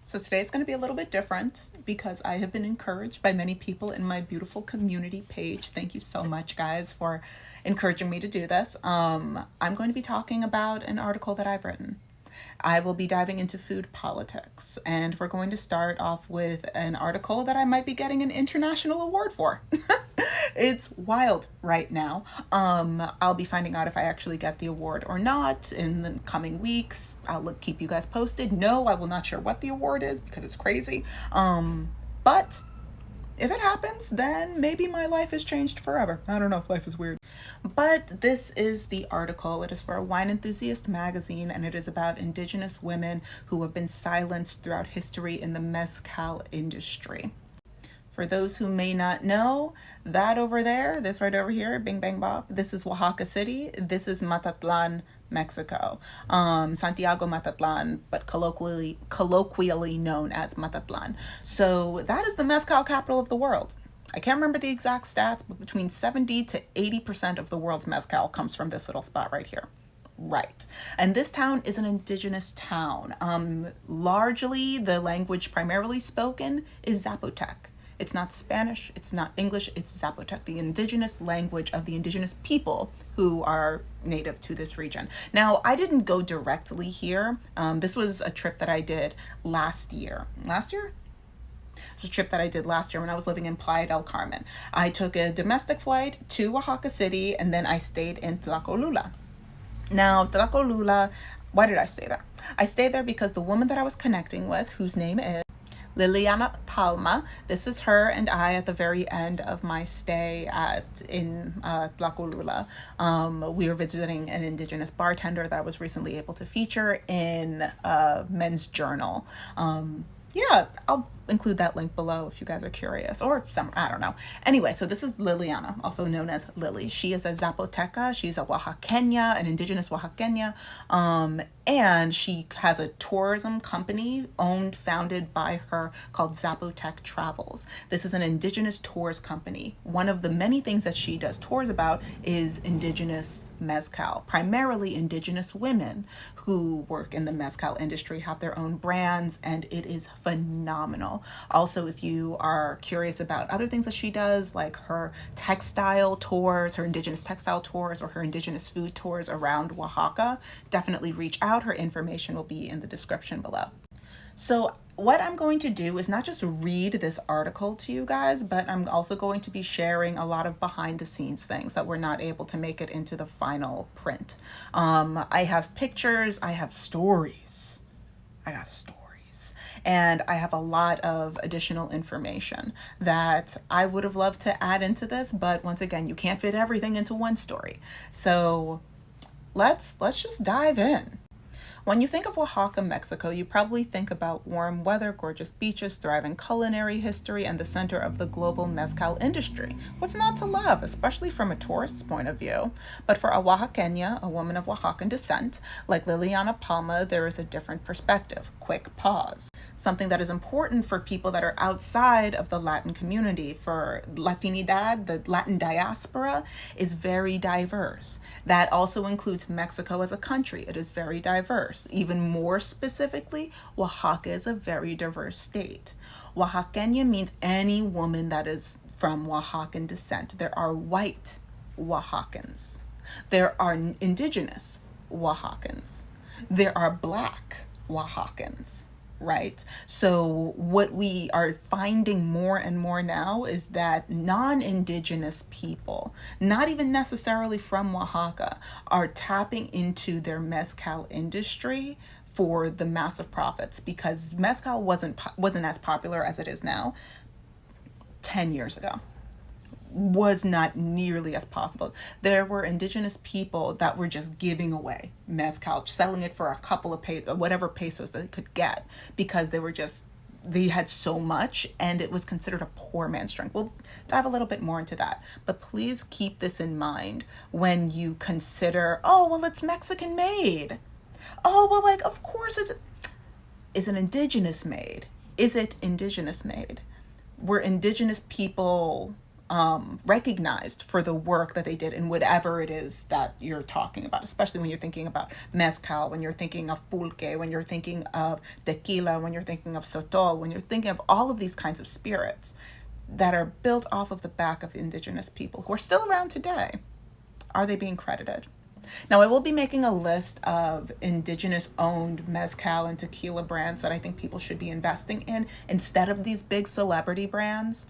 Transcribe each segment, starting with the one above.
So today's going to be a little bit different because I have been encouraged by many people in my beautiful community page. Thank you so much, guys, for encouraging me to do this. I'm going to be talking about an article that I've written. I will be diving into food politics, and we're going to start off with an article that I might be getting an international award for. It's wild right now. I'll be finding out if I actually get the award or not in the coming weeks. I'll keep you guys posted. No, I will not share what the award is because it's crazy. But if it happens, then maybe my life is changed forever. I don't know, life is weird. But this is the article. It is for a wine enthusiast magazine, and it is about Indigenous women who have been silenced throughout history in the mezcal industry. For those who may not know, that over there, this right over here, bing bang bop, this is Oaxaca City. This is Matatlan, Mexico. Santiago Matatlan, but colloquially known as Matatlan. So that is the mezcal capital of the world. I can't remember the exact stats, but between 70 to 80% of the world's mezcal comes from this little spot right here. Right. And this town is an indigenous town. Largely, the language primarily spoken is Zapotec. It's not Spanish, it's not English, it's Zapotec, the indigenous language of the indigenous people who are native to this region. Now, I didn't go directly here. This was a trip that I did last year. Last year? It was a trip that I did last year when I was living in Playa del Carmen. I took a domestic flight to Oaxaca City, and then I stayed in Tlacolula. Now, Tlacolula, why did I stay there? I stayed there because the woman that I was connecting with, whose name is Liliana Palma. This is her and I at the very end of my stay in Tlacolula. We were visiting an indigenous bartender that I was recently able to feature in Men's Journal. Yeah, I'll include that link below if you guys are curious, or some, I don't know. Anyway, so this is Liliana, also known as Lily. She is a Zapoteca. She's a Oaxaqueña, an indigenous Oaxaqueña. And she has a tourism company founded by her called Zapotec Travels. This is an indigenous tours company. One of the many things that she does tours about is indigenous mezcal. Primarily indigenous women who work in the mezcal industry have their own brands, and it is phenomenal. Also, if you are curious about other things that she does, like her textile tours, her indigenous textile tours, or her indigenous food tours around Oaxaca, definitely reach out. Her information will be in the description below. So what I'm going to do is not just read this article to you guys, but I'm also going to be sharing a lot of behind the scenes things that were not able to make it into the final print. I have pictures, I have stories. I got stories. And I have a lot of additional information that I would have loved to add into this, but once again, you can't fit everything into one story. So let's just dive in. When you think of Oaxaca, Mexico, you probably think about warm weather, gorgeous beaches, thriving culinary history, and the center of the global mezcal industry. What's not to love, especially from a tourist's point of view? But for a Oaxaqueña, a woman of Oaxacan descent, like Liliana Palma, there is a different perspective. Quick pause. Something that is important for people that are outside of the Latin community. For Latinidad, the Latin diaspora is very diverse. That also includes Mexico as a country. It is very diverse. Even more specifically, Oaxaca is a very diverse state. Oaxaqueña means any woman that is from Oaxacan descent. There are white Oaxacans. There are indigenous Oaxacans. There are black Oaxacans, right? So what we are finding more and more now is that non-indigenous people, not even necessarily from Oaxaca, are tapping into their mezcal industry for the massive profits, because mezcal wasn't as popular as it is now 10 years ago. Was not nearly as possible. There were indigenous people that were just giving away mezcal, selling it for a couple of whatever pesos that they could get, because they had so much and it was considered a poor man's drink. We'll dive a little bit more into that, but please keep this in mind when you consider, oh, well, it's Mexican made. Oh, well, like, of course is it indigenous made? Is it indigenous made? Were indigenous people recognized for the work that they did in whatever it is that you're talking about, especially when you're thinking about mezcal, when you're thinking of pulque, when you're thinking of tequila, when you're thinking of sotol, when you're thinking of all of these kinds of spirits that are built off of the back of indigenous people who are still around today. Are they being credited? Now, I will be making a list of indigenous owned mezcal and tequila brands that I think people should be investing in instead of these big celebrity brands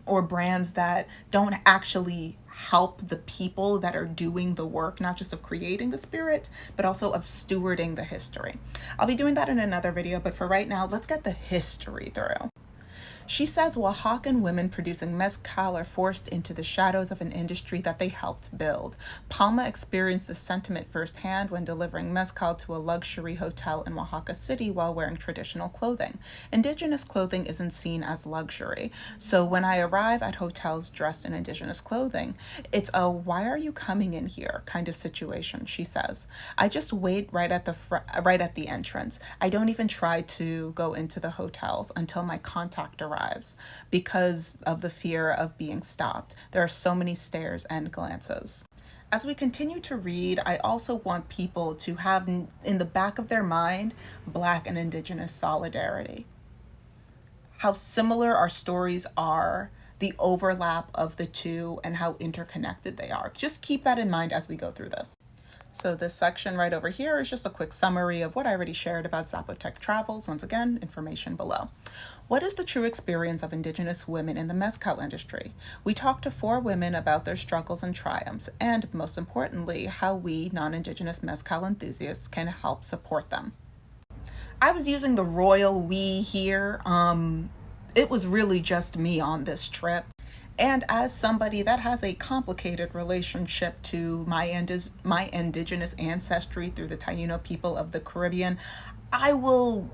or brands that don't actually help the people that are doing the work, not just of creating the spirit, but also of stewarding the history. I'll be doing that in another video, but for right now, let's get the history through. She says Oaxacan women producing mezcal are forced into the shadows of an industry that they helped build. Alma experienced this sentiment firsthand when delivering mezcal to a luxury hotel in Oaxaca City while wearing traditional clothing. Indigenous clothing isn't seen as luxury, so when I arrive at hotels dressed in indigenous clothing, it's a "why are you coming in here" kind of situation, she says. I just wait right at the entrance. I don't even try to go into the hotels until my contact arrives because of the fear of being stopped. There are so many stares and glances. As we continue to read, I also want people to have in the back of their mind Black and Indigenous solidarity. How similar our stories are, the overlap of the two, and how interconnected they are. Just keep that in mind as we go through this. So this section right over here is just a quick summary of what I already shared about Zapotec travels. Once again, information below. What is the true experience of Indigenous women in the mezcal industry? We talked to 4 women about their struggles and triumphs, and most importantly, how we non-Indigenous mezcal enthusiasts can help support them. I was using the royal we here. It was really just me on this trip. And as somebody that has a complicated relationship to my indigenous ancestry through the Taino people of the Caribbean, I will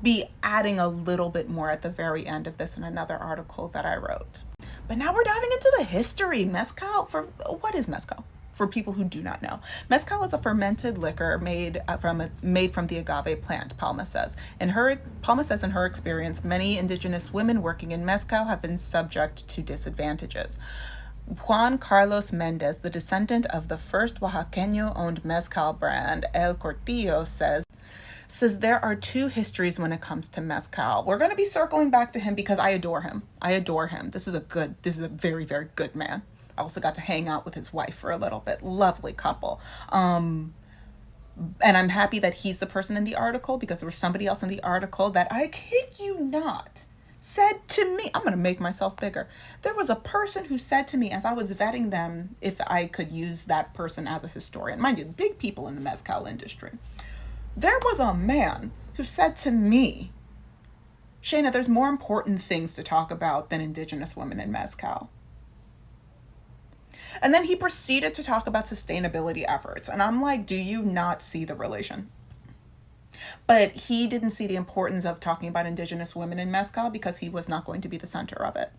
be adding a little bit more at the very end of this in another article that I wrote. But now we're diving into the history. Mezcal, what is mezcal? For people who do not know, mezcal is a fermented liquor made from the agave plant. Palma says in her experience, many indigenous women working in mezcal have been subject to disadvantages. Juan Carlos Mendez, the descendant of the first Oaxaqueño-owned mezcal brand El Cortillo, says there are 2 histories when it comes to mezcal. We're going to be circling back to him because I adore him. This is a very, very good man. I also got to hang out with his wife for a little bit. Lovely couple. And I'm happy that he's the person in the article, because there was somebody else in the article that, I kid you not, said to me, I'm going to make myself bigger. There was a person who said to me as I was vetting them if I could use that person as a historian. Mind you, big people in the mezcal industry. There was a man who said to me, Shayna, there's more important things to talk about than Indigenous women in mezcal. And then he proceeded to talk about sustainability efforts. And I'm like, do you not see the relation? But he didn't see the importance of talking about Indigenous women in mezcal because he was not going to be the center of it.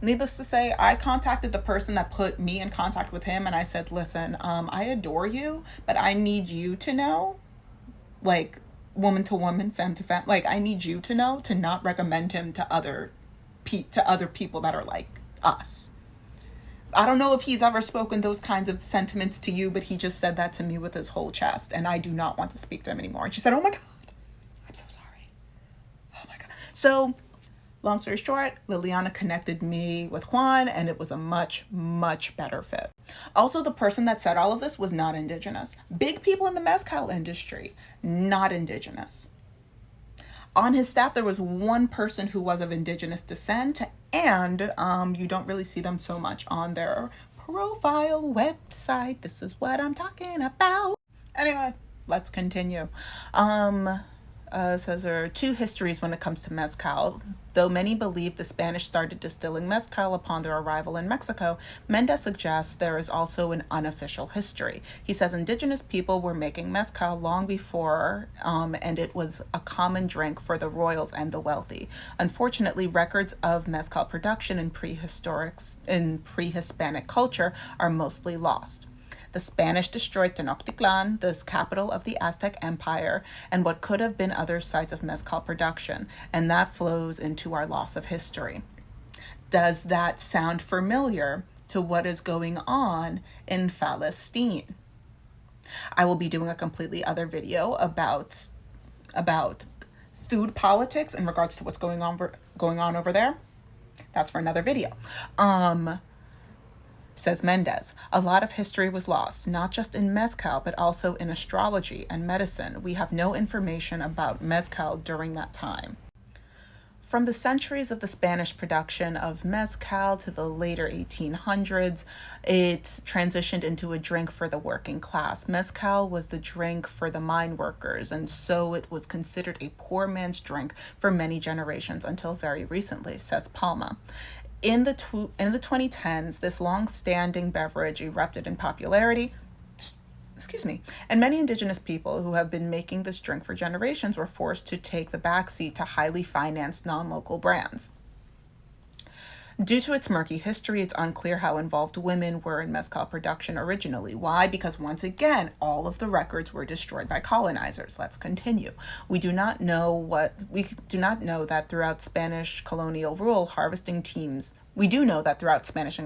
Needless to say, I contacted the person that put me in contact with him, and I said, listen, I adore you, but I need you to know, like, woman to woman, femme to femme, like, I need you to know to not recommend him to other people that are like us. I don't know if he's ever spoken those kinds of sentiments to you, but he just said that to me with his whole chest, and I do not want to speak to him anymore. And she said, oh my God, I'm so sorry. Oh my God. So long story short, Liliana connected me with Juan, and it was a much, much better fit. Also, the person that said all of this was not Indigenous. Big people in the mezcal industry, not Indigenous. On his staff, there was one person who was of Indigenous descent, and you don't really see them so much on their profile website. This is what I'm talking about. Anyway, let's continue. Says there are 2 histories when it comes to mezcal. Though many believe the Spanish started distilling mezcal upon their arrival in Mexico, Mendez suggests there is also an unofficial history. He says Indigenous people were making mezcal long before, and it was a common drink for the royals and the wealthy. Unfortunately, records of mezcal production in pre-Hispanic culture are mostly lost. The Spanish destroyed Tenochtitlan, the capital of the Aztec Empire, and what could have been other sites of mezcal production, and that flows into our loss of history. Does that sound familiar to what is going on in Palestine? I will be doing a completely other video about food politics in regards to what's going on over there. That's for another video. Says Mendez, a lot of history was lost, not just in mezcal, but also in astrology and medicine. We have no information about mezcal during that time. From the centuries of the Spanish production of mezcal to the later 1800s, it transitioned into a drink for the working class. Mezcal was the drink for the mine workers, and so it was considered a poor man's drink for many generations until very recently, says Palma. In the 2010s, this long-standing beverage erupted in popularity, and many indigenous people who have been making this drink for generations were forced to take the backseat to highly financed non-local brands. Due to its murky history, it's unclear how involved women were in mezcal production originally. Why? Because once again, all of the records were destroyed by colonizers. Let's continue. We do not know that throughout Spanish colonial rule, harvesting teams. We do know that throughout Spanish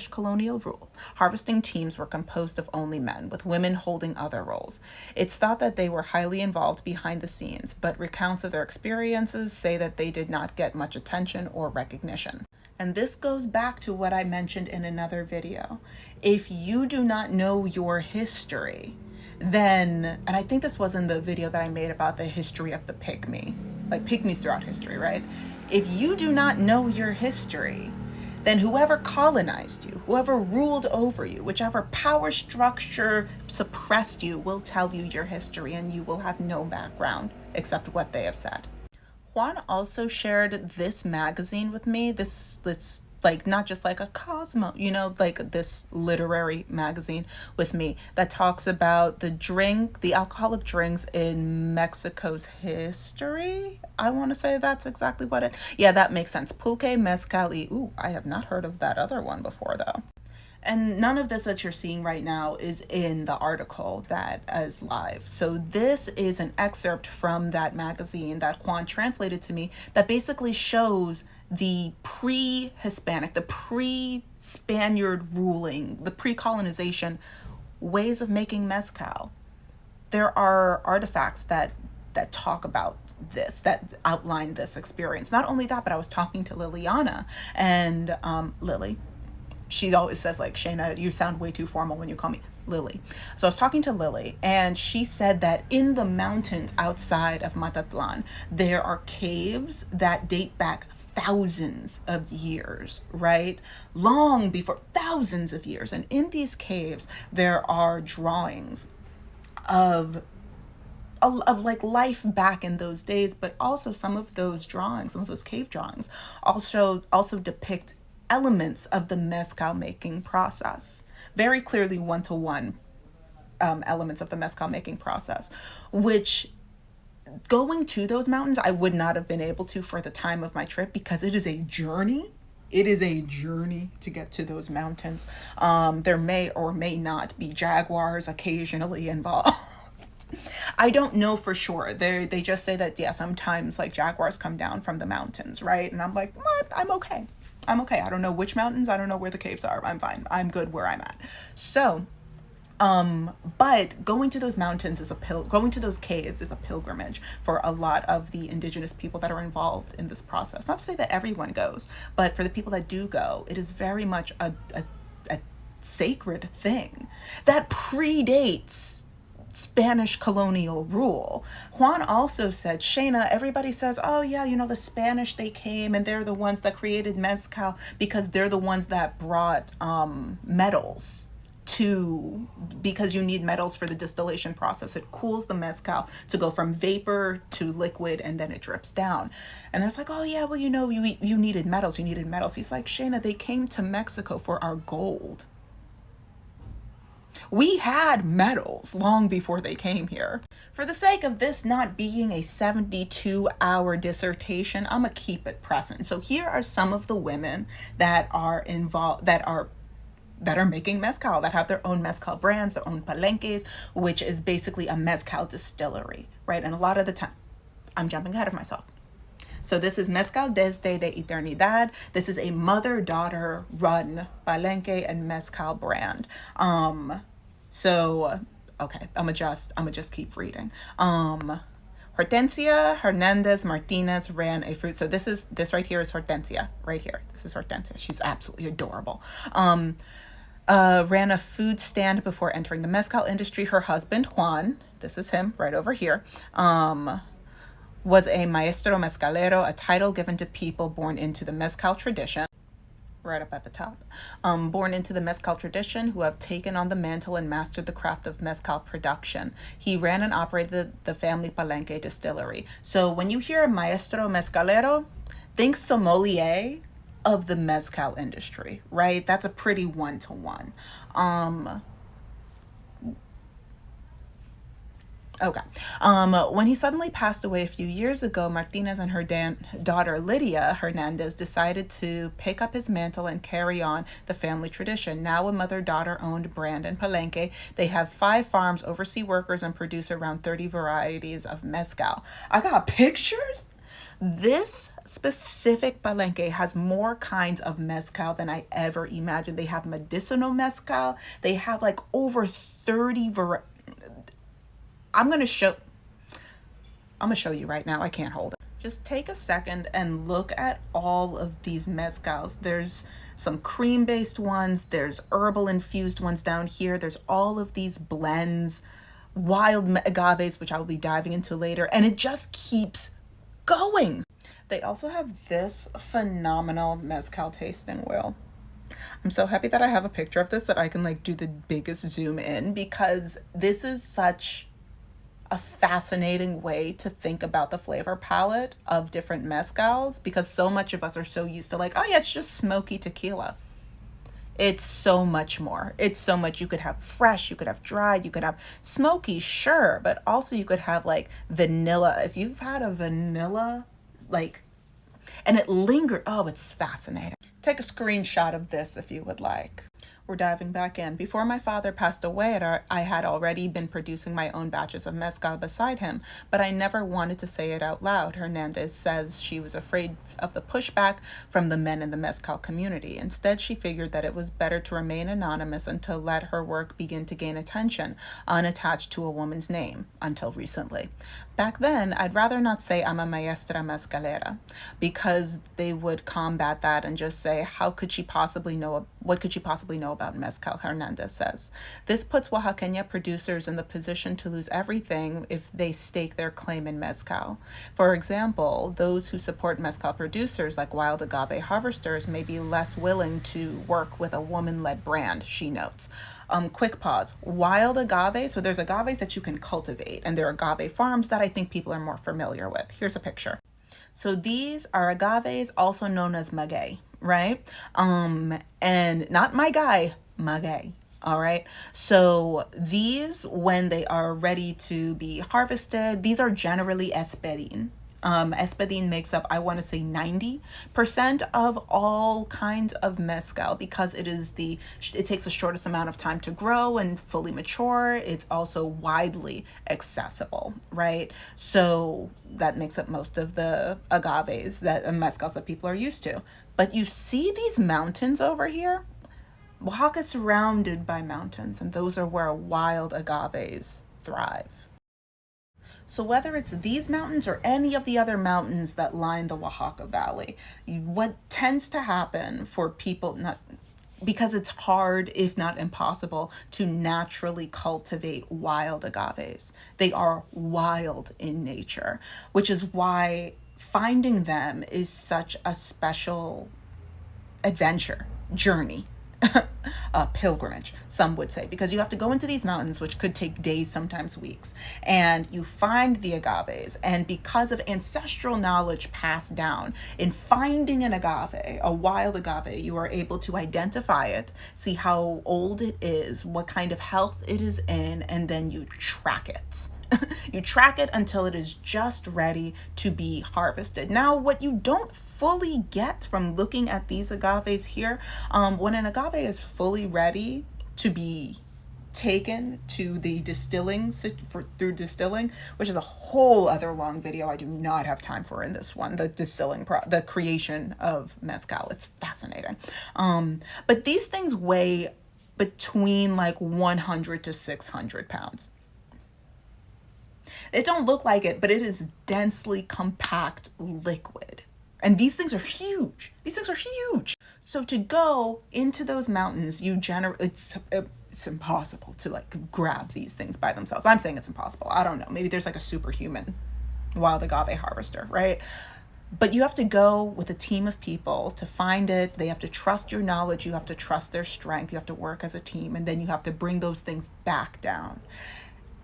colonial rule, harvesting teams were composed of only men, with women holding other roles. It's thought that they were highly involved behind the scenes, but recounts of their experiences say that they did not get much attention or recognition. And this goes back to what I mentioned in another video. If you do not know your history, then, and I think this was in the video that I made about the history of the pygmy, like pygmies throughout history, right? If you do not know your history, then whoever colonized you, whoever ruled over you, whichever power structure suppressed you, will tell you your history, and you will have no background except what they have said. Juan also shared this magazine with me, this like not just like a Cosmo, like this literary magazine with me that talks about the alcoholic drinks in Mexico's history. I want to say that's exactly that makes sense. Pulque, mezcal, ooh, I have not heard of that other one before though. And none of this that you're seeing right now is in the article that is live. So this is an excerpt from that magazine that Juan translated to me that basically shows the pre-Hispanic, the pre-Spaniard ruling, the pre-colonization ways of making mezcal. There are artifacts that talk about this, that outline this experience. Not only that, but I was talking to Liliana, and Lily, she always says like, Shayna, you sound way too formal when you call me Lily. So I was talking to Lily, and she said that in the mountains outside of Matatlan, there are caves that date back thousands of years, right? Long before, thousands of years. And in these caves, there are drawings of like life back in those days, but also some of those cave drawings also depict elements of the mezcal making process, very clearly one-to-one elements of the mezcal making process, which going to those mountains, I would not have been able to for the time of my trip, because it is a journey. It is a journey to get to those mountains. There may or may not be jaguars occasionally involved. I don't know for sure. They just say that, yeah, sometimes like jaguars come down from the mountains, right? And I'm like, what? I'm okay. I don't know which mountains. I don't know where the caves are. I'm fine. I'm good where I'm at. So, but going to those mountains going to those caves is a pilgrimage for a lot of the indigenous people that are involved in this process. Not to say that everyone goes, but for the people that do go, it is very much a sacred thing that predates Spanish colonial rule. Juan also said, Shayna, everybody says, oh yeah, the Spanish, they came and they're the ones that created mezcal because they're the ones that brought metals because you need metals for the distillation process. It cools the mezcal to go from vapor to liquid, and then it drips down. And it's like, oh yeah, well, you needed metals. He's like, Shayna, they came to Mexico for our gold. We had metals long before they came here. For the sake of this not being a 72-hour dissertation, I'm gonna keep it present. So here are some of the women that are involved, that are that are making mezcal, that have their own mezcal brands, their own palenques, which is basically a mezcal distillery, right? And a lot of the time, I'm jumping ahead of myself. So this is Mezcal Desde de Eternidad. This is a mother-daughter run palenque and mezcal brand. So okay, I'm gonna just keep reading. Hortensia Hernandez Martinez ran a fruit. So this right here is Hortensia, right here. This is Hortensia. She's absolutely adorable. Ran a food stand before entering the mezcal industry. Her husband Juan, this is him right over here, was a maestro mezcalero, a title given to people born into the mezcal tradition. Right up at the top. Born into the mezcal tradition, who have taken on the mantle and mastered the craft of mezcal production. He ran and operated the family palenque distillery. So when you hear maestro mezcalero, think sommelier of the mezcal industry, right? That's a pretty one-to-one. Okay. When he suddenly passed away a few years ago, Martinez and her daughter Lydia Hernandez decided to pick up his mantle and carry on the family tradition. Now a mother-daughter owned brand in Palenque, they have 5 farms, oversee workers, and produce around 30 varieties of mezcal. I got pictures. This specific palenque has more kinds of mezcal than I ever imagined. They have medicinal mezcal. They have like over 30 varieties. I'm gonna show you right now. I can't hold it. Just take a second and look at all of these mezcals. There's some cream-based ones. There's herbal-infused ones down here. There's all of these blends, wild agaves, which I will be diving into later. And it just keeps going. They also have this phenomenal mezcal tasting wheel. I'm so happy that I have a picture of this that I can like do the biggest zoom in, because this is such a fascinating way to think about the flavor palette of different mezcals, because so much of us are so used to like, oh yeah, it's just smoky tequila. It's so much more. It's so much. You could have fresh, you could have dried, you could have smoky, sure, but also you could have like vanilla. If you've had a vanilla, like, and it lingered, oh, it's fascinating. Take a screenshot of this if you would like. We're diving back in. Before my father passed away, I had already been producing my own batches of mezcal beside him, but I never wanted to say it out loud. Hernandez says she was afraid of the pushback from the men in the mezcal community. Instead, she figured that it was better to remain anonymous and to let her work begin to gain attention, unattached to a woman's name, until recently. Back then, I'd rather not say I'm a maestra mezcalera, because they would combat that and just say, what could she possibly know about mezcal, Hernandez says. This puts Oaxacan producers in the position to lose everything if they stake their claim in mezcal. For example, those who support mezcal producers like wild agave harvesters may be less willing to work with a woman-led brand, she notes. Quick pause. Wild agave, so there's agaves that you can cultivate, and there are agave farms that I think people are more familiar with. Here's a picture. So these are agaves, also known as maguey, right? And not my guy, maguey. All right. So these, when they are ready to be harvested, these are generally espadín. Espadín makes up, I want to say 90% of all kinds of mezcal, because it takes the shortest amount of time to grow and fully mature. It's also widely accessible, right? So that makes up most of the agaves mezcals that people are used to. But you see these mountains over here? Oaxaca is surrounded by mountains, and those are where wild agaves thrive. So whether it's these mountains or any of the other mountains that line the Oaxaca Valley, what tends to happen for people, because it's hard, if not impossible, to naturally cultivate wild agaves. They are wild in nature, which is why finding them is such a special adventure, journey. A pilgrimage, some would say, because you have to go into these mountains, which could take days, sometimes weeks, and you find the agaves. And because of ancestral knowledge passed down, in finding an agave, a wild agave, you are able to identify it, see how old it is, what kind of health it is in, and then you track it, You track it until it is just ready to be harvested. Now, what you don't fully get from looking at these agaves here, when an agave is fully ready to be taken to the distilling through distilling, which is a whole other long video I do not have time for in this one, the distilling the creation of mezcal. It's fascinating. But these things weigh between like 100 to 600 pounds. It don't look like it, but it is densely compact liquid. And these things are huge. These things are huge. So to go into those mountains, it's impossible to like grab these things by themselves. I'm saying it's impossible. I don't know. Maybe there's like a superhuman wild agave harvester, right? But you have to go with a team of people to find it. They have to trust your knowledge. You have to trust their strength. You have to work as a team. And then you have to bring those things back down.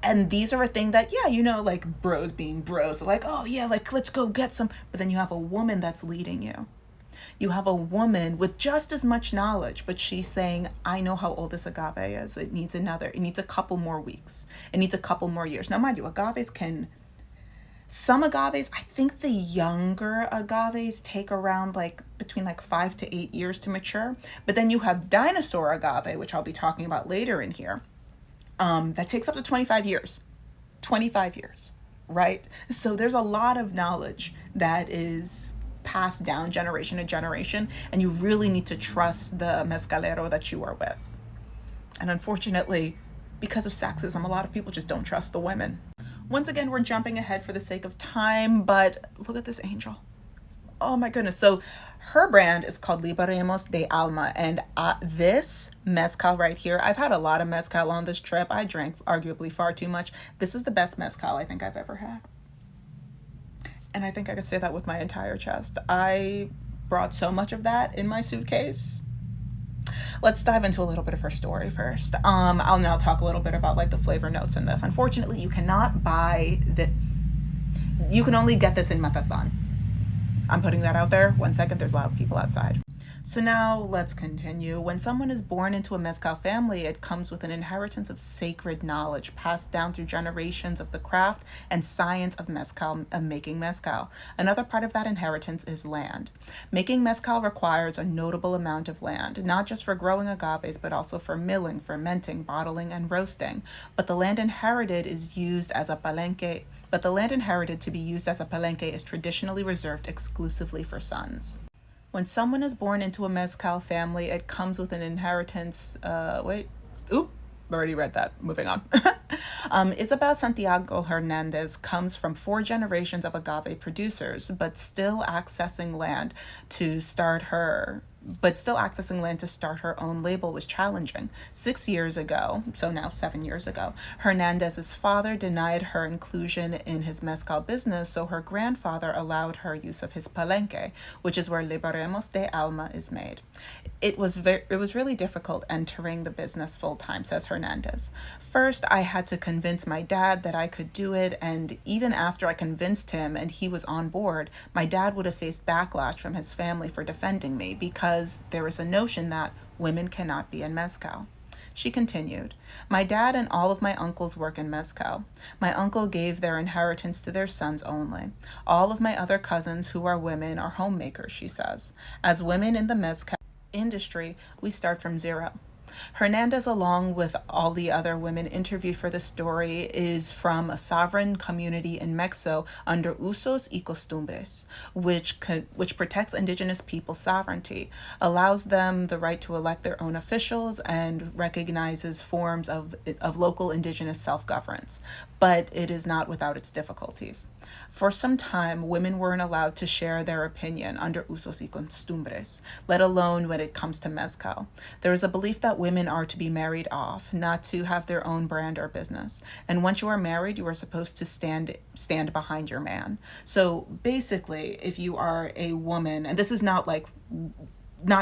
And these are a thing that, yeah, you know, like bros being bros, like, oh yeah, like let's go get some. But then you have a woman that's leading you. You have a woman with just as much knowledge, but she's saying, I know how old this agave is. It needs a couple more weeks. It needs a couple more years. Now, mind you, some agaves, I think the younger agaves take around like between like 5 to 8 years to mature. But then you have dinosaur agave, which I'll be talking about later in here. That takes up to 25 years. 25 years, right? So there's a lot of knowledge that is passed down generation to generation, and you really need to trust the mezcalero that you are with. And unfortunately, because of sexism, a lot of people just don't trust the women. Once again, we're jumping ahead for the sake of time, but look at this angel. Oh my goodness. So her brand is called Liberemos de Alma. And this mezcal right here, I've had a lot of mezcal on this trip. I drank arguably far too much. This is the best mezcal I think I've ever had. And I think I could say that with my entire chest. I brought so much of that in my suitcase. Let's dive into a little bit of her story first. I'll now talk a little bit about like the flavor notes in this. Unfortunately, you cannot buy you can only get this in Matatlan. I'm putting that out there. 1 second, there's loud people outside. So now let's continue. When someone is born into a mezcal family, it comes with an inheritance of sacred knowledge passed down through generations of the craft and science of making mezcal. Another part of that inheritance is land. Making mezcal requires a notable amount of land, not just for growing agaves, but also for milling, fermenting, bottling, and roasting. But the land inherited to be used as a palenque is traditionally reserved exclusively for sons. When someone is born into a mezcal family, it comes with an inheritance. Already read that. Moving on. Isabel Santiago Hernandez comes from 4 generations of agave producers, but still accessing land to start her own label was challenging. 6 years ago, so now 7 years ago, Hernandez's father denied her inclusion in his mezcal business, so her grandfather allowed her use of his palenque, which is where Liberemos de Alma is made. It was really difficult entering the business full time, says Hernandez. First, I had to convince my dad that I could do it, and even after I convinced him and he was on board, my dad would have faced backlash from his family for defending me because there is a notion that women cannot be in mezcal. She continued, my dad and all of my uncles work in mezcal. My uncle gave their inheritance to their sons only. All of my other cousins who are women are homemakers, she says. As women in the mezcal industry, we start from zero. Hernandez, along with all the other women interviewed for the story, is from a sovereign community in Mexico under usos y costumbres, which protects indigenous people's sovereignty, allows them the right to elect their own officials, and recognizes forms of local indigenous self-governance. But it is not without its difficulties. For some time, women weren't allowed to share their opinion under usos y costumbres, let alone when it comes to mezcal. There is a belief that women are to be married off, not to have their own brand or business. And once you are married, you are supposed to stand behind your man. So basically, if you are a woman, and this is not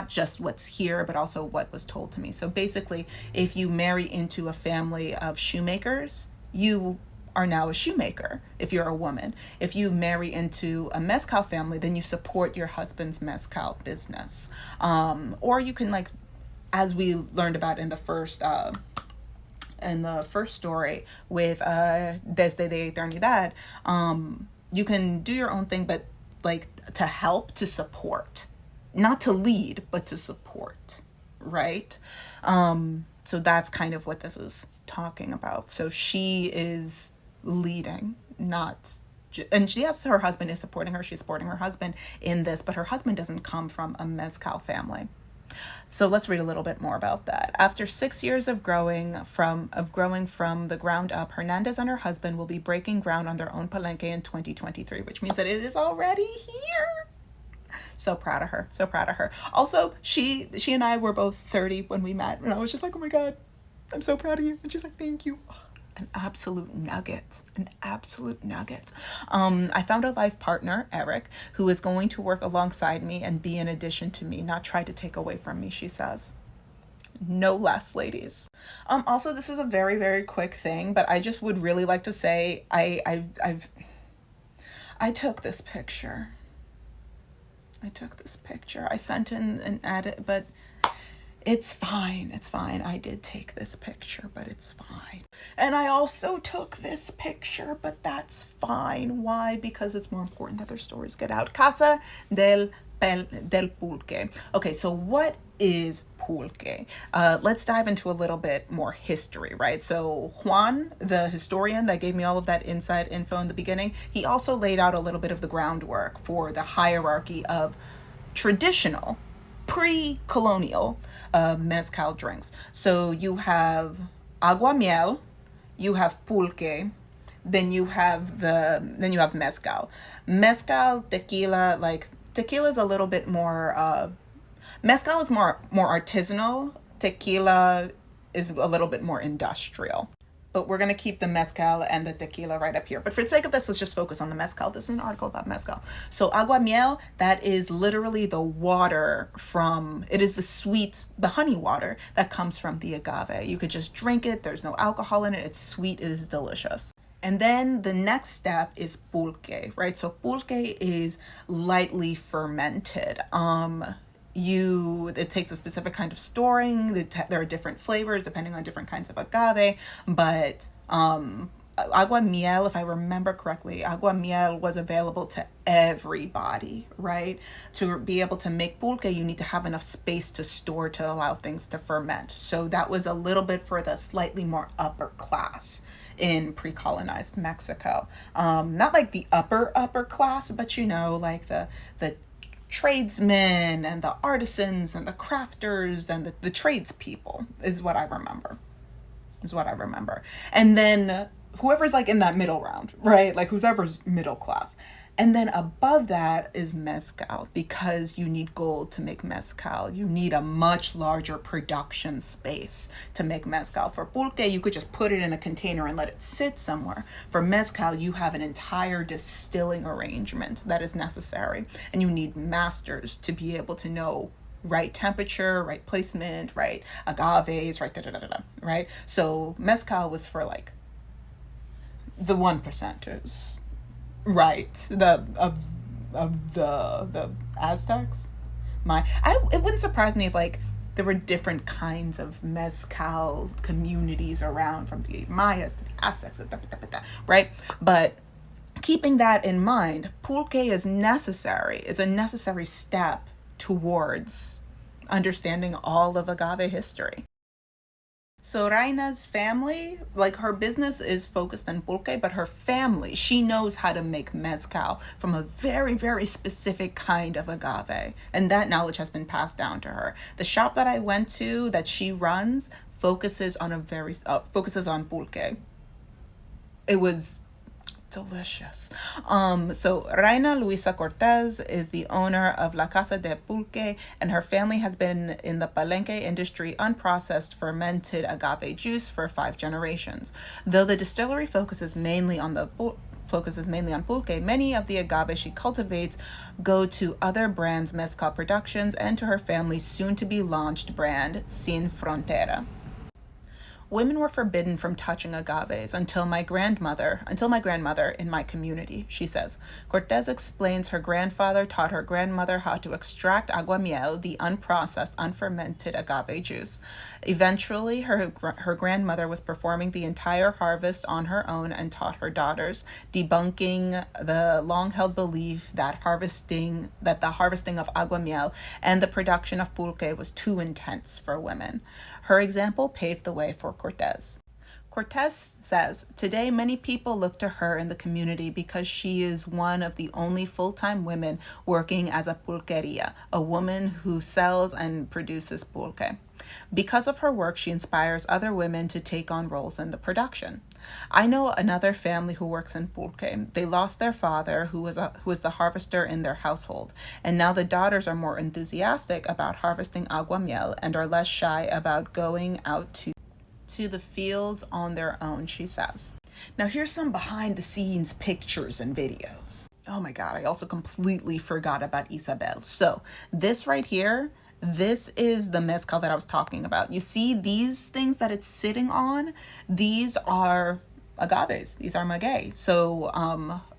just what's here, but also what was told to me. So basically, if you marry into a family of shoemakers, you are now a shoemaker if you're a woman. If you marry into a mezcal family, then you support your husband's mezcal business. Or you can, as we learned about in the first in the first story with Desde de Eternidad, you can do your own thing, but like to help, to support, not to lead, but to support, right? So that's kind of what this is talking about. So she is leading, not and yes, her husband is supporting her. She's supporting her husband in this, but her husband doesn't come from a mezcal family. So let's read a little bit more about that. After 6 years of growing from the ground up, Hernandez and her husband will be breaking ground on their own palenque in 2023, which means that it is already here. So proud of her. So proud of her. Also, she and I were both 30 when we met, and I was just like, oh my God, I'm so proud of you. And she's like, thank you. An absolute nugget. An absolute nugget. I found a life partner, Eric, who is going to work alongside me and be an addition to me, not try to take away from me, she says. No less, ladies. Also, this is a very, very quick thing, but I just would really like to say I took this picture. I sent in an edit, but it's fine. It's fine. I did take this picture, but it's fine. And I also took this picture, but that's fine. Why? Because it's more important that their stories get out. Casa del Pulque. Okay, so what is pulque? Let's dive into a little bit more history, right? So Juan, the historian that gave me all of that inside info in the beginning, he also laid out a little bit of the groundwork for the hierarchy of traditional pre-colonial mezcal drinks. So you have agua miel, you have pulque, then you have mezcal. Mezcal, tequila, like tequila is a little bit more mezcal is more artisanal. Tequila is a little bit more industrial. But we're going to keep the mezcal and the tequila right up here. But for the sake of this, let's just focus on the mezcal. This is an article about mezcal. So agua miel, that is literally the water it is the honey water that comes from the agave. You could just drink it. There's no alcohol in it. It's sweet. It is delicious. And then the next step is pulque, right? So pulque is lightly fermented. It takes a specific kind of storing. There are different flavors depending on different kinds of agave, but agua miel, if I remember correctly, agua miel was available to everybody, right? To be able to make pulque, you need to have enough space to store to allow things to ferment. So that was a little bit for the slightly more upper class in pre-colonized Mexico. Not like the upper class, but like the tradesmen and the artisans and the crafters and the tradespeople is what I remember. And then whoever's like in that middle round, right? Like whoever's middle class. And then above that is mezcal, because you need gold to make mezcal. You need a much larger production space to make mezcal. For pulque, you could just put it in a container and let it sit somewhere. For mezcal, you have an entire distilling arrangement that is necessary. And you need masters to be able to know right temperature, right placement, right agaves, right right? So mezcal was for like the 1%ers. Right, the Aztecs. It wouldn't surprise me if like there were different kinds of mezcal communities around, from the Mayas to the Aztecs, right? But keeping that in mind, pulque is a necessary step towards understanding all of agave history. So Raina's family, like her business is focused on pulque, but her family, she knows how to make mezcal from a very, very specific kind of agave. And that knowledge has been passed down to her. The shop that I went to that she runs focuses on pulque. It was delicious. So Reina Luisa Cortez is the owner of La Casa del Pulque, and her family has been in the palenque industry unprocessed fermented agave juice for 5 generations. Though the distillery focuses mainly on pulque, many of the agave she cultivates go to other brands' mezcal productions and to her family's soon-to-be launched brand, Sin Frontera. Women were forbidden from touching agaves until my grandmother in my community, she says. Cortez explains her grandfather taught her grandmother how to extract aguamiel, the unprocessed, unfermented agave juice. Eventually, her grandmother was performing the entire harvest on her own and taught her daughters, debunking the long-held belief that the harvesting of aguamiel and the production of pulque was too intense for women. Her example paved the way for Cortez. Cortez says, today many people look to her in the community because she is one of the only full-time women working as a pulqueria, a woman who sells and produces pulque. Because of her work, she inspires other women to take on roles in the production. I know another family who works in pulque. They lost their father, who was the harvester in their household, and now the daughters are more enthusiastic about harvesting aguamiel and are less shy about going out to the fields on their own, she says. Now here's some behind the scenes pictures and videos. Oh my God, I also completely forgot about Isabel. So this right here, this is the mezcal that I was talking about. You see these things that it's sitting on? These are agaves. These are maguey. So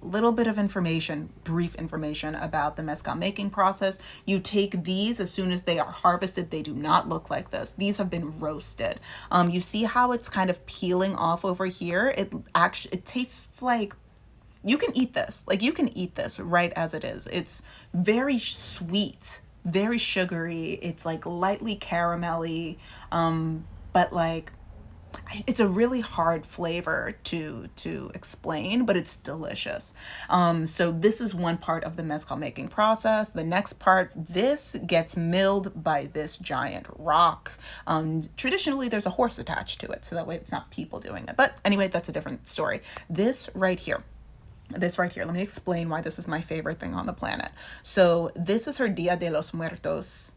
little bit of information, brief information about the mezcal making process. You take these as soon as they are harvested. They do not look like this. These have been roasted. You see how it's kind of peeling off over here? It tastes like you can eat this. Like you can eat this right as it is. It's very sweet, very sugary. It's like lightly caramelly, but like it's a really hard flavor to explain, but it's delicious. So this is one part of the mezcal making process. The next part, this gets milled by this giant rock. Traditionally, there's a horse attached to it, so that way it's not people doing it. But anyway, that's a different story. This right here, let me explain why this is my favorite thing on the planet. So this is her Dia de los Muertos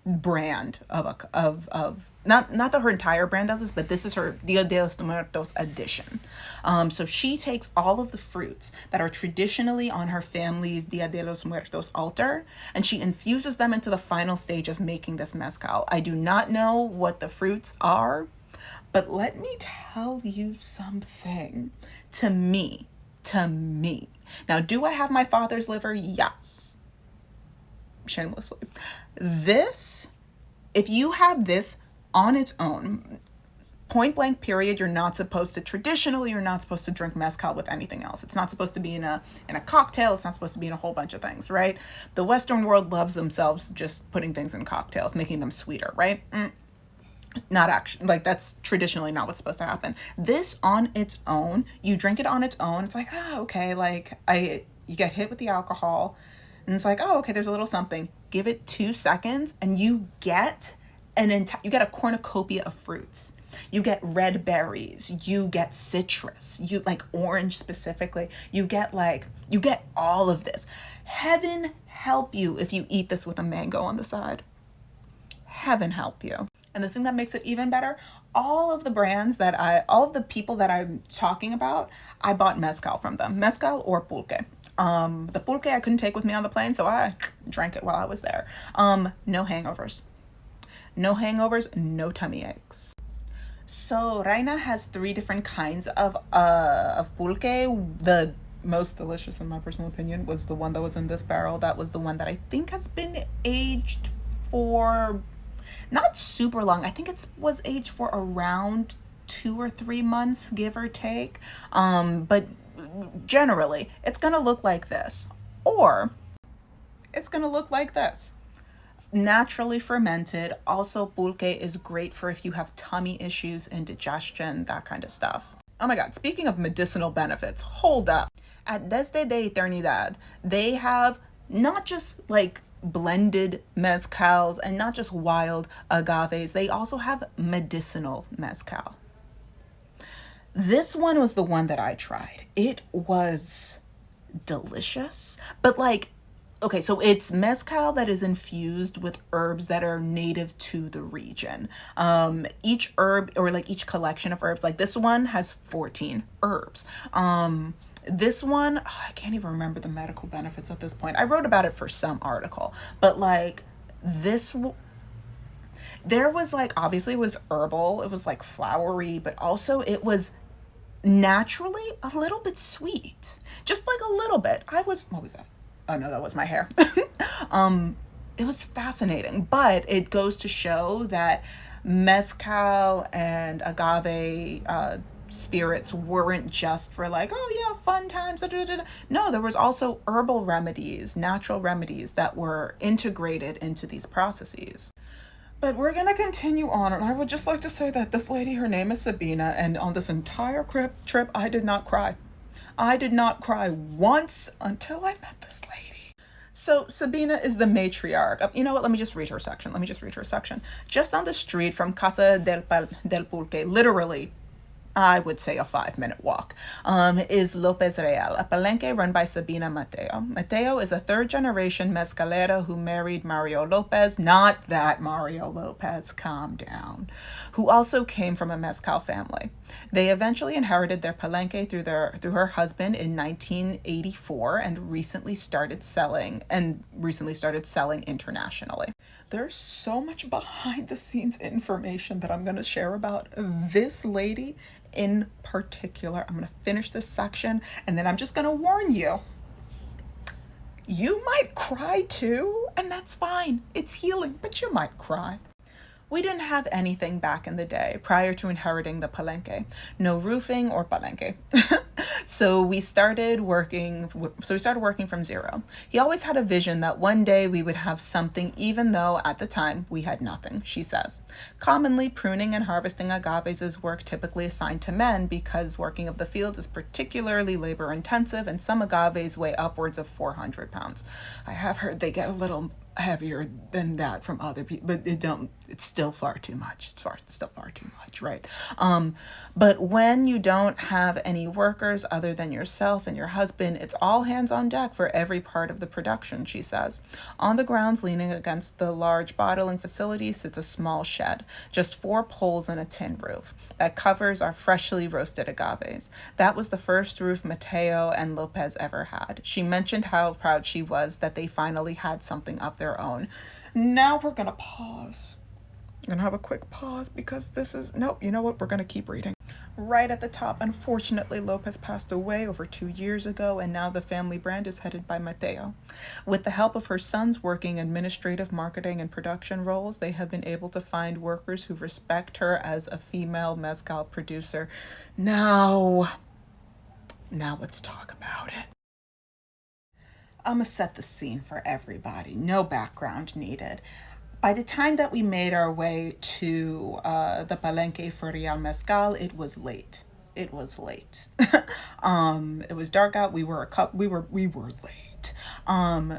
brand of not that her entire brand does this, but this is her Dia de los Muertos edition. So she takes all of the fruits that are traditionally on her family's Dia de los Muertos altar, and she infuses them into the final stage of making this mezcal. I do not know what the fruits are, but let me tell you something. To me. Now, do I have my father's liver? Yes. Shamelessly. This, if you have this on its own, point blank period, you're not supposed to drink mezcal with anything else. It's not supposed to be in a cocktail. It's not supposed to be in a whole bunch of things, right? The Western world loves themselves just putting things in cocktails, making them sweeter, right? Not actually, like that's traditionally not what's supposed to happen. This on its own, you drink it on its own. It's like, okay, like you get hit with the alcohol and it's like, okay, there's a little something. Give it 2 seconds and you get a cornucopia of fruits. You get red berries, you get citrus, you like orange specifically. You get all of this. Heaven help you if you eat this with a mango on the side. Heaven help you. And the thing that makes it even better, all of the people that I'm talking about, I bought mezcal from them. Mezcal or pulque. The pulque I couldn't take with me on the plane, so I drank it while I was there. No hangovers. No tummy aches. So Reina has 3 different kinds of pulque. The most delicious, in my personal opinion, was the one that was in this barrel. That was the one that I think has been aged for not super long. I think it was aged for around 2 or 3 months, give or take. But generally, it's gonna look like this, or it's gonna look like this. Naturally fermented. Also, pulque is great for if you have tummy issues, indigestion, that kind of stuff. Oh my God, speaking of medicinal benefits, hold up. At Desde de Eternidad, they have not just like blended mezcals and not just wild agaves, they also have medicinal mezcal. This one was the one that I tried. It was delicious, but like, okay, so it's mezcal that is infused with herbs that are native to the region. Each herb, or like each collection of herbs, like this one has 14 herbs. This one, I can't even remember the medical benefits at this point. I wrote about it for some article, but like this, There was like, obviously it was herbal, it was like flowery, but also it was naturally a little bit sweet, just like a little bit. What was that? Oh no, that was my hair. um it was fascinating, but it goes to show that mezcal and agave spirits weren't just for like, oh yeah, fun times. Da, da, da, da. No, there was also herbal remedies, natural remedies that were integrated into these processes. But we're gonna continue on, and I would just like to say that this lady, her name is Sabina, and on this entire trip, I did not cry. I did not cry once until I met this lady. So Sabina is the matriarch of, you know what, let me just read her section. Just on the street from Casa del Pulque, literally I would say a 5-minute walk, is Lopez Real, a palenque run by Sabina Mateo. Mateo is a third-generation mezcalera who married Mario Lopez, not that Mario Lopez, calm down, who also came from a mezcal family. They eventually inherited their palenque through her husband in 1984 and recently started selling internationally. There's so much behind the scenes information that I'm going to share about this lady in particular. I'm going to finish this section and then I'm just going to warn you. You might cry too, and that's fine. It's healing, but you might cry. We didn't have anything back in the day prior to inheriting the palenque. No roofing or palenque. So we started working from zero. He always had a vision that one day we would have something, even though at the time we had nothing, she says. Commonly, pruning and harvesting agaves is work typically assigned to men because working of the fields is particularly labor intensive, and some agaves weigh upwards of 400 pounds. I have heard they get a little heavier than that from other people, but it's still far too much. Still far too much, right? But when you don't have any workers other than yourself and your husband, it's all hands on deck for every part of the production, she says. On the grounds, leaning against the large bottling facility, sits a small shed, just 4 poles and a tin roof that covers our freshly roasted agaves. That was the first roof Mateo and Lopez ever had. She mentioned how proud she was that they finally had something of their own. Now we're gonna pause. I'm gonna have a quick pause because nope, you know what? We're gonna keep reading. Right at the top, unfortunately, Lopez passed away over 2 years ago, and now the family brand is headed by Mateo. With the help of her sons working administrative, marketing, and production roles, they have been able to find workers who respect her as a female mezcal producer. Now let's talk about it. I'm gonna set the scene for everybody. No background needed. By the time that we made our way to the Palenque for Real Mezcal, it was late. It was dark out. We were late.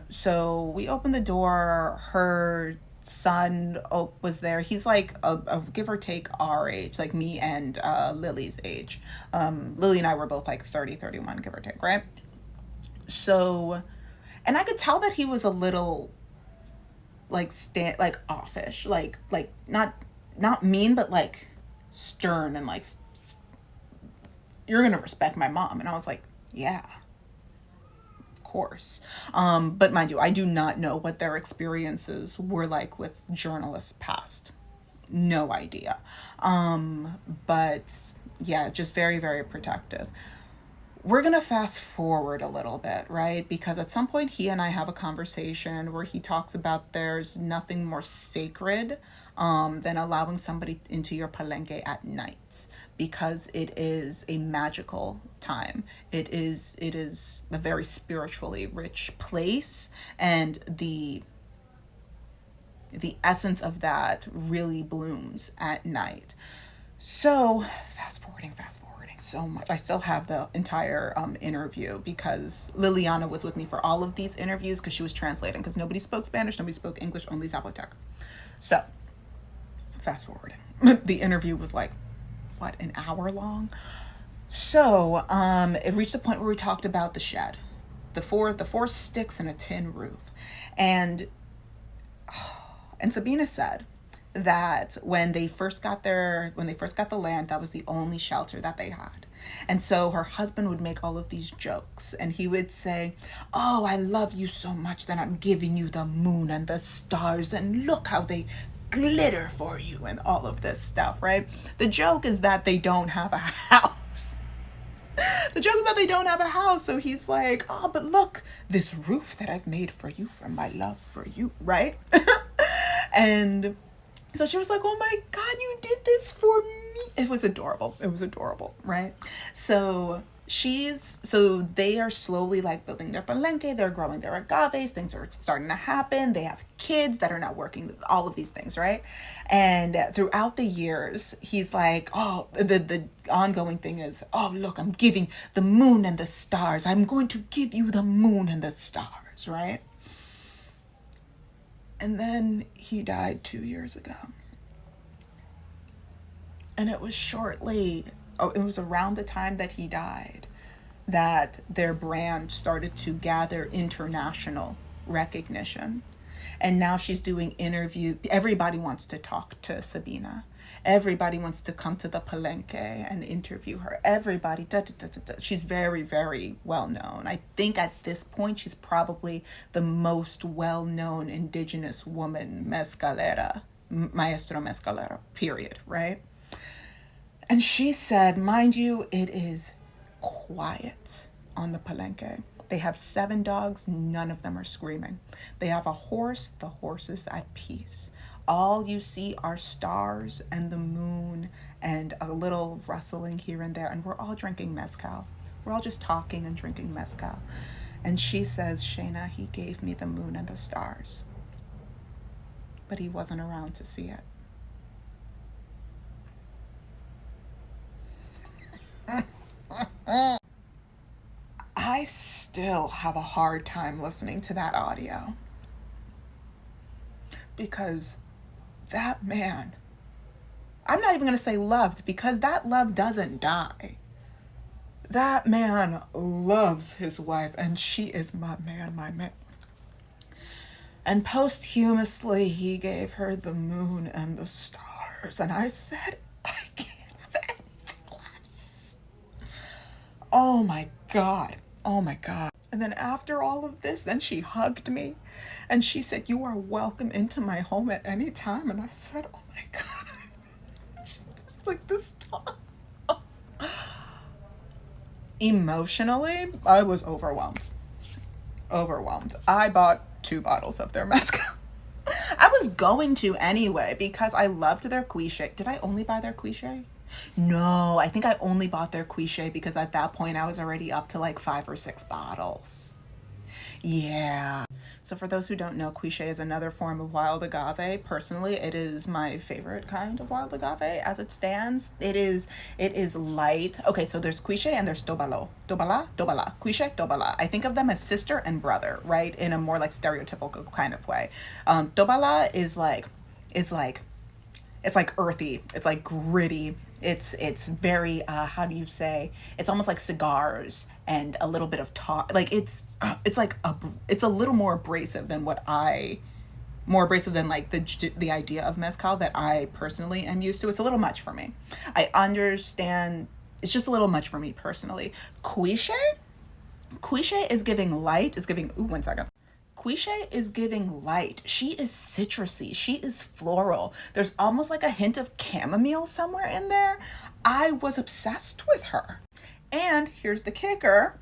So we opened the door. Her son was there. He's like a give or take our age, like me and Lily's age. Lily and I were both like 30, 31, give or take, right? So, and I could tell that he was a little like offish, like not mean, but like stern and like, you're gonna respect my mom. And I was like, yeah, of course. But mind you, I do not know what their experiences were like with journalists past. No idea. But yeah, just very, very protective. We're going to fast forward a little bit, right? Because at some point he and I have a conversation where he talks about there's nothing more sacred than allowing somebody into your palenque at night, because it is a magical time. It is a very spiritually rich place, and the essence of that really blooms at night. So fast forwarding so much. I still have the entire interview because Liliana was with me for all of these interviews because she was translating, because nobody spoke Spanish, nobody spoke English, only Zapotec. So fast forwarding. The interview was like, what, an hour long? So it reached the point where we talked about the shed, the four sticks and a tin roof. And Sabina said that when they first got the land, that was the only shelter that they had. And so her husband would make all of these jokes, and he would say, oh, I love you so much that I'm giving you the moon and the stars, and look how they glitter for you and all of this stuff, right? The joke is that they don't have a house. The joke is that they don't have a house. So he's like, oh, but look, this roof that I've made for you from my love for you, right? And so she was like, oh my God, you did this for me. It was adorable. It was adorable, right? So they are slowly like building their palenque, they're growing their agaves, things are starting to happen. They have kids that are not working, all of these things, right? And throughout the years, he's like, oh, the ongoing thing is, oh, look, I'm giving the moon and the stars. I'm going to give you the moon and the stars, right? And then he died 2 years ago. And it was it was around the time that he died that their brand started to gather international recognition. And now she's doing interview. Everybody wants to talk to Sabina. Everybody wants to come to the palenque and interview her. Everybody, she's very, very well known. I think at this point, she's probably the most well-known indigenous woman mezcalera, maestro mezcalera, period, right? And she said, mind you, it is quiet on the palenque. They have 7 dogs, none of them are screaming. They have a horse, the horse is at peace. All you see are stars and the moon and a little rustling here and there, and we're all drinking mezcal. We're all just talking and drinking mezcal. And she says, Shayna, he gave me the moon and the stars, but he wasn't around to see it. I still have a hard time listening to that audio because that man, I'm not even going to say loved, because that love doesn't die. That man loves his wife, and she is my man, my man. And posthumously, he gave her the moon and the stars. And I said, I can't have anything less. Oh my God. Oh my God. And then after all of this, then she hugged me and she said, you are welcome into my home at any time. And I said, oh my God. Like this talk. Emotionally, I was overwhelmed. I bought 2 bottles of their mezcal. I was going to anyway because I loved their quiche. Did I only buy their quiche? No, I think I only bought their quiche because at that point I was already up to like 5 or 6 bottles. Yeah. So for those who don't know, quiche is another form of wild agave. Personally, it is my favorite kind of wild agave as it stands. It is light. Okay, so there's quiche and there's dobalo. Dobala. Quiche, dobala. I think of them as sister and brother, right? In a more like stereotypical kind of way. Dobala is like earthy. It's like gritty. It's very how do you say? It's almost like cigars and a little bit of like it's a little more abrasive than more abrasive than like the idea of mezcal that I personally am used to. It's a little much for me. I understand. It's just a little much for me personally. Quiche is giving light. Is giving. Ooh, 1 second. Quiche is giving light. She is citrusy. She is floral. There's almost like a hint of chamomile somewhere in there. I was obsessed with her. And here's the kicker.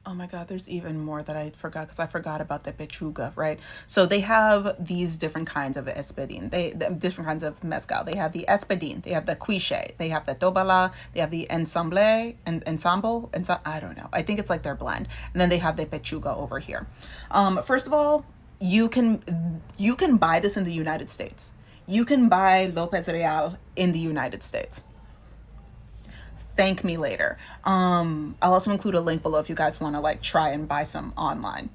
Oh my God, there's even more that I forgot because I forgot about the pechuga, right? So they have these different kinds of espadín, different kinds of mezcal. They have the espadín, they have the quiche, they have the tobala, they have the ensemble, I don't know. I think it's like their blend. And then they have the pechuga over here. First of all, you can buy this in the United States. You can buy Lopez Real in the United States. Thank me later. I'll also include a link below if you guys want to like try and buy some online.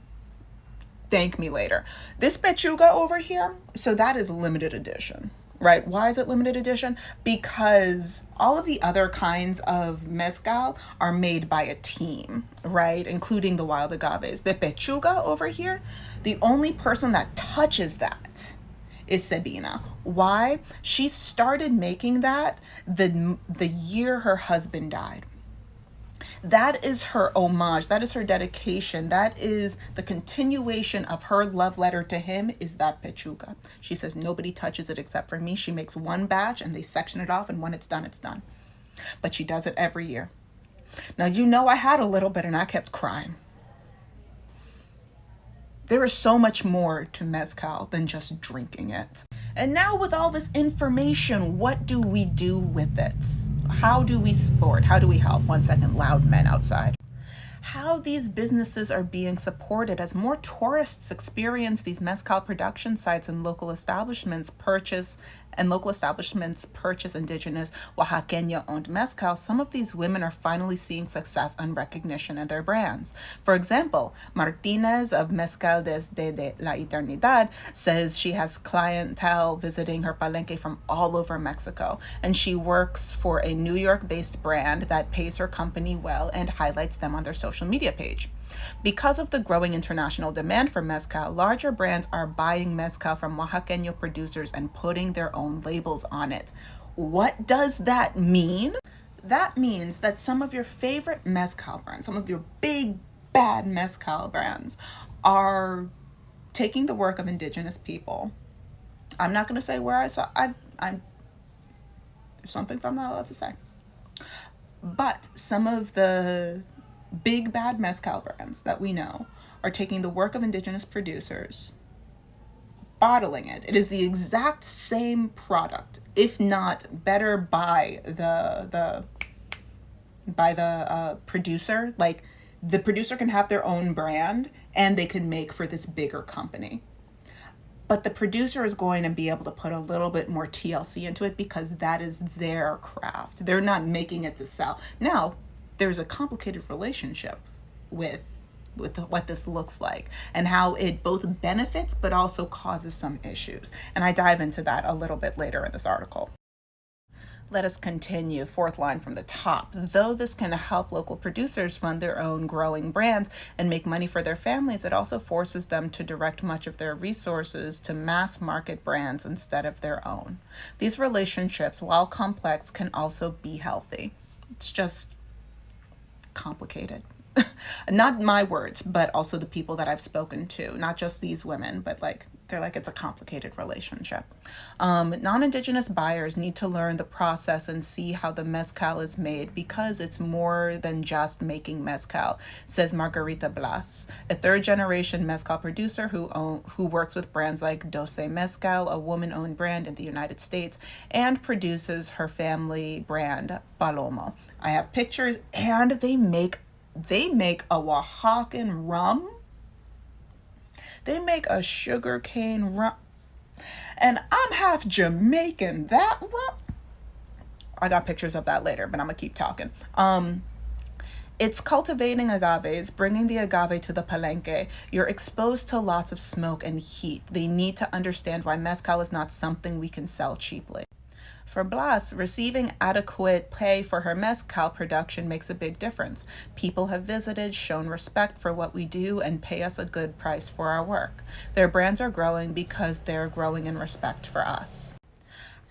Thank me later. This pechuga over here, so that is limited edition, right? Why is it limited edition? Because all of the other kinds of mezcal are made by a team, right? Including the wild agaves. The pechuga over here, the only person that touches that is Sabina. Why? She started making that the year her husband died. That is her homage. That is her dedication. That is the continuation of her love letter to him, is that pechuga. She says nobody touches it except for me. She makes one batch and they section it off, and when it's done, it's done. But she does it every year. Now, you know, I had a little bit and I kept crying. There is so much more to mezcal than just drinking it. And now, with all this information, what do we do with it? How do we support? How do we help? 1 second, loud men outside. How these businesses are being supported as more tourists experience these mezcal production sites and local establishments purchase indigenous Oaxacan-owned mezcal. Some of these women are finally seeing success and recognition in their brands. For example, Martinez of Mezcal desde la Eternidad says she has clientele visiting her palenque from all over Mexico, and she works for a New York-based brand that pays her company well and highlights them on their social media page. Because of the growing international demand for mezcal, larger brands are buying mezcal from Oaxaqueño producers and putting their own labels on it. What does that mean? That means that some of your favorite mezcal brands, some of your big, bad mezcal brands, are taking the work of indigenous people. I'm not going to say where there's some things I'm not allowed to say. But some of the big bad mezcal brands that we know are taking the work of indigenous producers, bottling it. It is the exact same product, if not better, by the producer. Like, the producer can have their own brand and they can make for this bigger company, but the producer is going to be able to put a little bit more TLC into it because that is their craft. They're not making it to sell. Now, there's a complicated relationship with what this looks like and how it both benefits but also causes some issues. And I dive into that a little bit later in this article. Let us continue. Fourth line from the top. Though this can help local producers fund their own growing brands and make money for their families, it also forces them to direct much of their resources to mass market brands instead of their own. These relationships, while complex, can also be healthy. It's just complicated. Not my words, but also the people that I've spoken to, not just these women, but they're like, it's a complicated relationship. Non-Indigenous buyers need to learn the process and see how the mezcal is made because it's more than just making mezcal, says Margarita Blas, a third-generation mezcal producer who works with brands like Doce Mezcal, a woman-owned brand in the United States, and produces her family brand Palomo. I have pictures, and they make a Oaxacan rum. They make a sugarcane rum. And I'm half Jamaican. That rum. I got pictures of that later, but I'm going to keep talking. It's cultivating agaves, bringing the agave to the palenque. You're exposed to lots of smoke and heat. They need to understand why mezcal is not something we can sell cheaply. For Blas, receiving adequate pay for her mezcal production makes a big difference. People have visited, shown respect for what we do, and pay us a good price for our work. Their brands are growing because they're growing in respect for us.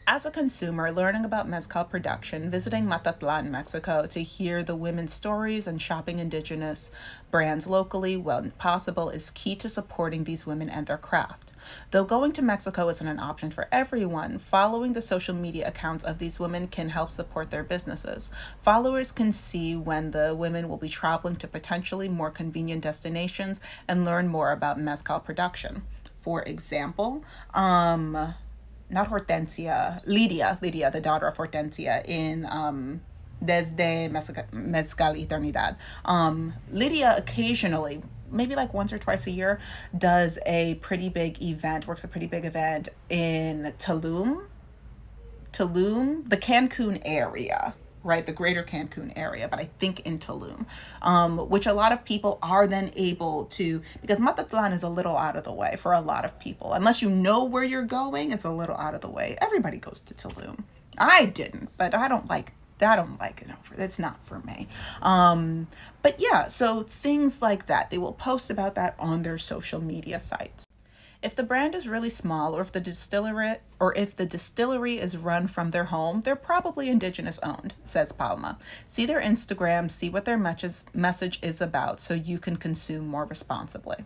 As a consumer, learning about mezcal production, visiting Matatlan, Mexico, to hear the women's stories and shopping indigenous brands locally when possible is key to supporting these women and their craft. Though going to Mexico isn't an option for everyone, following the social media accounts of these women can help support their businesses. Followers can see when the women will be traveling to potentially more convenient destinations and learn more about mezcal production. For example, not Hortensia, Lydia, the daughter of Hortensia in Desde Mezcal Eternidad. Lydia occasionally, maybe like once or twice a year, does a pretty big event, works a pretty big event in Tulum, the Cancun area, right? The greater Cancun area, but I think in Tulum, which a lot of people are then able to, because Matatlan is a little out of the way for a lot of people. Unless you know where you're going, it's a little out of the way. Everybody goes to Tulum. I didn't, but I don't like it over. It's not for me. But yeah, so things like that, they will post about that on their social media sites. If the brand is really small, or if the distillery is run from their home, they're probably Indigenous owned, says Palma. See their Instagram, see what their message is about so you can consume more responsibly.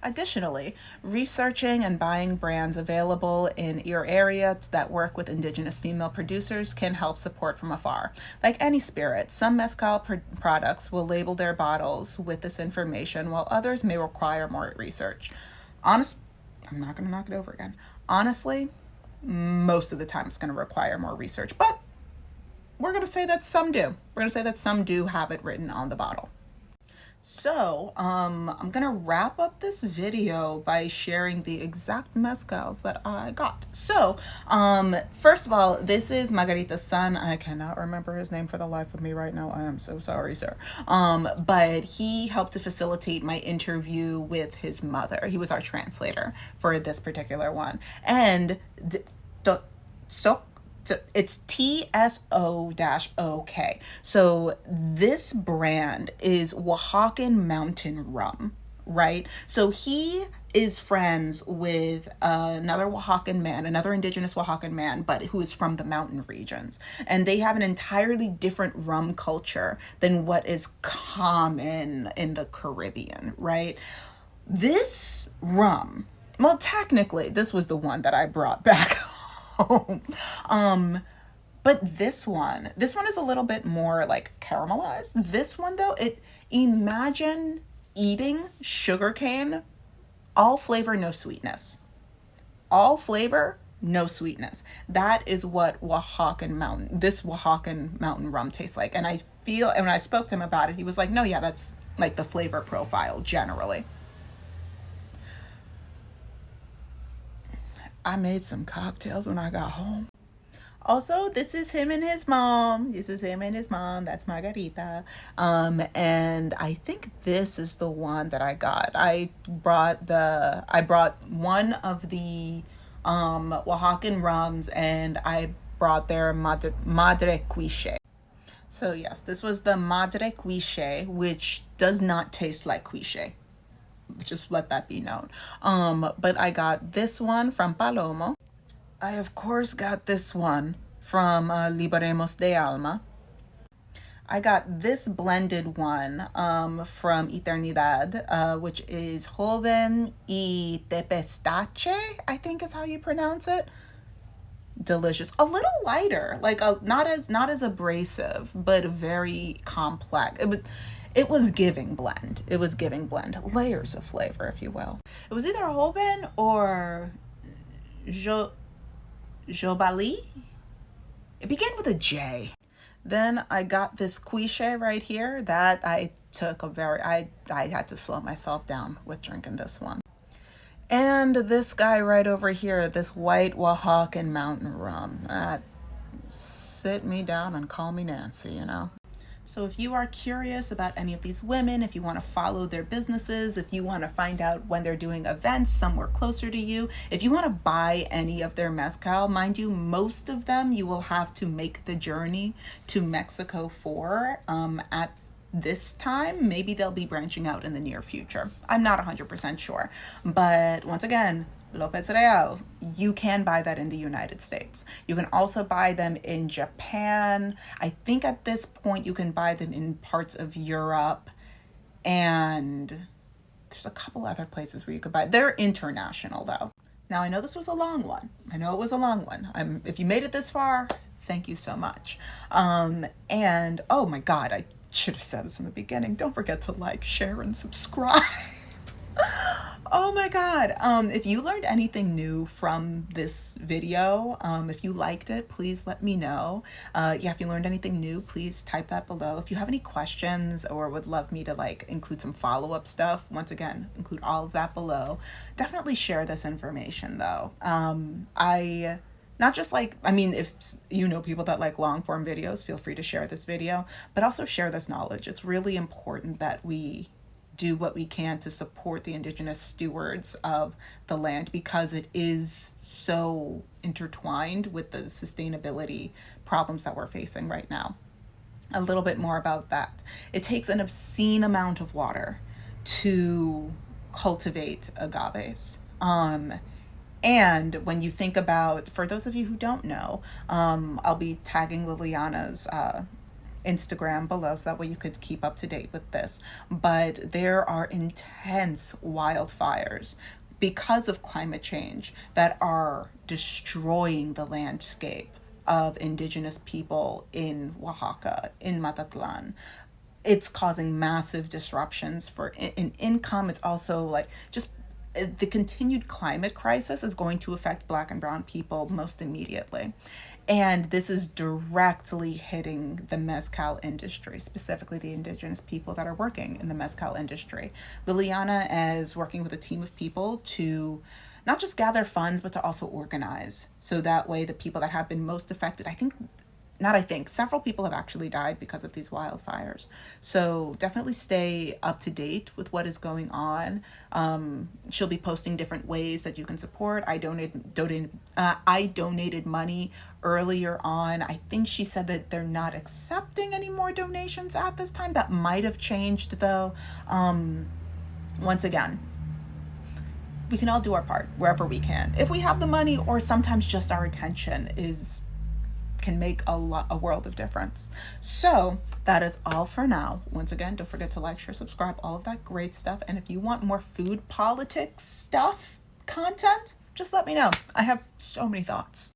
Additionally, researching and buying brands available in your area that work with Indigenous female producers can help support from afar. Like any spirit, some mezcal products will label their bottles with this information, while others may require more research. I'm not going to knock it over again. Honestly, most of the time it's going to require more research, but we're going to say that some do. We're going to say that some do have it written on the bottle. So, I'm gonna wrap up this video by sharing the exact mezcals that I got. So, first of all, this is Margarita's son. I cannot remember his name for the life of me right now. I am so sorry, sir. But he helped to facilitate my interview with his mother. He was our translator for this particular one. And it's TSO-OK. So this brand is Oaxacan mountain rum, right? So he is friends with another Oaxacan man, another Indigenous Oaxacan man, but who is from the mountain regions. And they have an entirely different rum culture than what is common in the Caribbean, right? This rum, well, technically, this was the one that I brought back home. But this one is a little bit more like caramelized. This one though, imagine eating sugarcane, all flavor, no sweetness. All flavor, no sweetness. That is what this Oaxacan mountain rum tastes like. And I feel, and when I spoke to him about it, he was like, no, yeah, that's like the flavor profile generally. I made some cocktails when I got home. Also, this is him and his mom. That's Margarita. And I think this is the one that I got. I brought one of the Oaxacan rums, and I brought their Madre Quiche. So yes, this was the Madre Quiche, which does not taste like quiche. Just let that be known. But I got this one from Palomo. I of course got this one from Liberemos de Alma. I got this blended one from Eternidad, which is Joven y Tepistache, I think is how you pronounce it. Delicious. A little lighter, like not as abrasive, but very complex. It was giving blend. Layers of flavor, if you will. It was either Joven or Jobali. It began with a J. Then I got this quiche right here that I had to slow myself down with drinking this one. And this guy right over here, this white Oaxacan mountain rum. Sit me down and call me Nancy, you know? So if you are curious about any of these women, if you want to follow their businesses, if you want to find out when they're doing events somewhere closer to you, if you want to buy any of their mezcal, mind you, most of them you will have to make the journey to Mexico for at this time. Maybe they'll be branching out in the near future. I'm not 100% sure. But once again, Lopez Real, you can buy that in the United States. You can also buy them in Japan. I think at this point you can buy them in parts of Europe, and there's a couple other places where you could buy. They're international though. Now I know this was a long one. If you made it this far, thank you so much. And oh my God, I should have said this in the beginning. Don't forget to like, share, and subscribe. Oh my God. If you learned anything new from this video, if you liked it, please let me know. If you learned anything new, please type that below. If you have any questions or would love me to like include some follow-up stuff, once again, include all of that below. Definitely share this information though. Not just like, if you know people that like long form videos, feel free to share this video, but also share this knowledge. It's really important that we do what we can to support the Indigenous stewards of the land, because it is so intertwined with the sustainability problems that we're facing right now. A little bit more about that. It takes an obscene amount of water to cultivate agaves. And when you think about, for those of you who don't know, I'll be tagging Liliana's Instagram below so that way you could keep up to date with this. But there are intense wildfires because of climate change that are destroying the landscape of indigenous people in Oaxaca, in Matatlan. It's causing massive disruptions for in income. It's also like just the continued climate crisis is going to affect Black and Brown people most immediately. And this is directly hitting the mezcal industry, specifically the indigenous people that are working in the mezcal industry. Liliana is working with a team of people to not just gather funds, but to also organize. So that way, the people that have been most affected, several people have actually died because of these wildfires. So definitely stay up to date with what is going on. She'll be posting different ways that you can support. I donated money earlier on. I think she said that they're not accepting any more donations at this time. That might have changed though. Once again, we can all do our part wherever we can. If we have the money, or sometimes just our attention can make a world of difference. So that is all for now. Once again, don't forget to like, share, subscribe, all of that great stuff. And if you want more food politics stuff content, just let me know. I have so many thoughts.